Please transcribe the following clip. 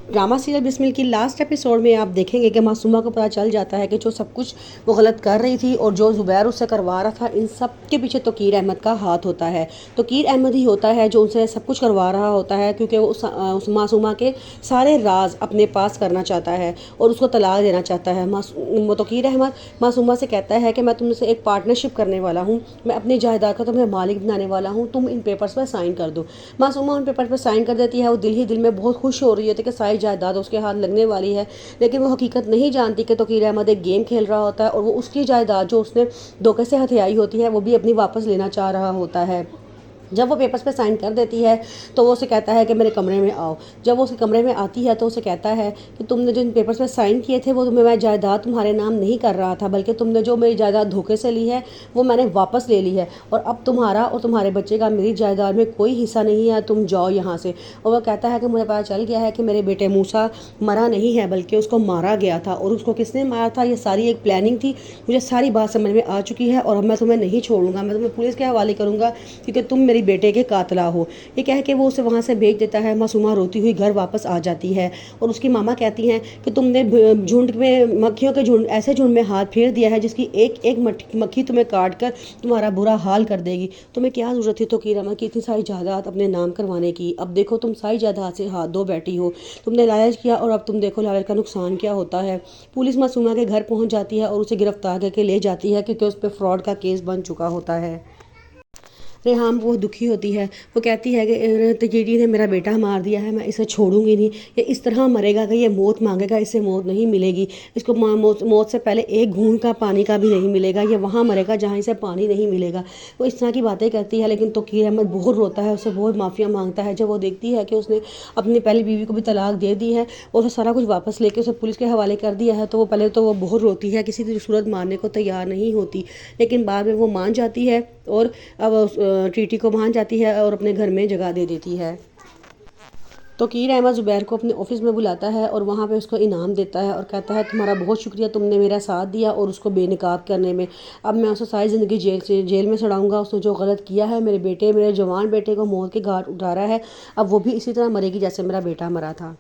Drama serial Bismil की last episode में आप देखेंगे कि मासूमा को पता चल जाता है कि जो सब कुछ वो गलत कर रही थी और जो ज़ुबैर उससे करवा रहा था, इन सब के पीछे तौकीर अहमद का हाथ होता है। तौकीर अहमद ही होता है जो उनसे सब कुछ करवा रहा होता है, क्योंकि वो उस मासूमा के सारे राज अपने पास करना चाहता है और उसको तलाक देना चाहता है। तौकीर अहमद मासूमा से कहता है कि मैं तुमसे एक पार्टनरशिप करने वाला हूँ, मैं अपनी जायदाद का तुम्हें मालिक बनाने वाला हूँ, तुम इन पेपर्स पर साइन कर दो। मासूमा उन पेपर पर साइन कर देती है। वो दिल ही दिल में बहुत खुश हो रही होती है कि सारी जायदाद उसके हाथ लगने वाली है, लेकिन वो हकीकत नहीं जानती कि तौकीर अहमद एक गेम खेल रहा होता है और वो उसकी जायदाद जो उसने धोखे से हथियाई होती है वो भी अपनी वापस लेना चाह रहा होता है। जब वो पेपर्स पे साइन कर देती है तो वो उसे कहता है कि मेरे कमरे में आओ। जब वो उसके कमरे में आती है तो उसे कहता है कि तुमने जो इन पेपर्स पे साइन किए थे वो मैं जायदाद तुम्हारे नाम नहीं कर रहा था, बल्कि तुमने जो मेरी जायदाद धोखे से ली है वो मैंने वापस ले ली है, और अब तुम्हारा और तुम्हारे बच्चे का मेरी जायदाद में कोई हिस्सा नहीं है, तुम जाओ यहाँ से। और वह कहता है कि मुझे पता चल गया है कि मेरे बेटे मूसा मरा नहीं है बल्कि उसको मारा गया था, और उसको किसने मारा था ये सारी एक प्लानिंग थी। मुझे सारी बात समझ में आ चुकी है और अब मैं तुम्हें नहीं छोड़ूंगा, मैं तुम्हें पुलिस के हवाले करूँगा क्योंकि तुम मेरी बेटे के कातला हो। ये कह के वो उसे वहाँ से भेज देता है। मासूमा रोती हुई घर वापस आ जाती है और उसकी मामा कहती हैं कि तुमने झुंड में मक्खियों के झुंड ऐसे झुंड में हाथ फेर दिया है जिसकी एक एक मक्खी तुम्हें काट कर तुम्हारा बुरा हाल कर देगी। तुम्हें क्या ज़रूरत थी तौकीर अहमद की इतनी सारी जायदाद अपने नाम करवाने की? अब देखो तुम सारी जायदाद से हाथ धो बैठी हो, तुमने लालच किया और अब तुम देखो लालच का नुकसान क्या होता है। पुलिस मासूमा के घर पहुँच जाती है और उसे गिरफ्तार करके ले जाती है क्योंकि उस पर फ्रॉड का केस बन चुका होता है। रेहान बहुत दुखी होती है। वो कहती है कि तजीरी ने मेरा बेटा मार दिया है, मैं इसे छोड़ूंगी नहीं, ये इस तरह मरेगा कि ये मौत मांगेगा, इसे मौत नहीं मिलेगी, इसको मौत से पहले एक घूंट का पानी का भी नहीं मिलेगा, ये वहाँ मरेगा जहाँ इसे पानी नहीं मिलेगा। वो इस तरह की बातें करती है, लेकिन तौकीर अहमद बहुत रोता है, उसे बहुत माफ़िया मांगता है। जब वो देखती है कि उसने अपनी पहली बीवी को भी तलाक दे दी है और उसे सारा कुछ वापस लेके उसे पुलिस के हवाले कर दिया है, तो वो पहले तो वो बहुत रोती है, किसी भी सूरत मारने को तैयार नहीं होती, लेकिन बाद में वो मान जाती है और अब टीटी को मान जाती है और अपने घर में जगह दे देती है। तौकीर अहमद ज़ुबैर को अपने ऑफिस में बुलाता है और वहाँ पे उसको इनाम देता है और कहता है तुम्हारा बहुत शुक्रिया, तुमने मेरा साथ दिया और उसको बेनकाब करने में। अब मैं उसे सारी ज़िंदगी जेल में सड़ाऊंगा। उसने जो गलत किया है, मेरे जवान बेटे को मौत के घाट उतारा है, अब वो भी इसी तरह मरेगी जैसे मेरा बेटा मरा था।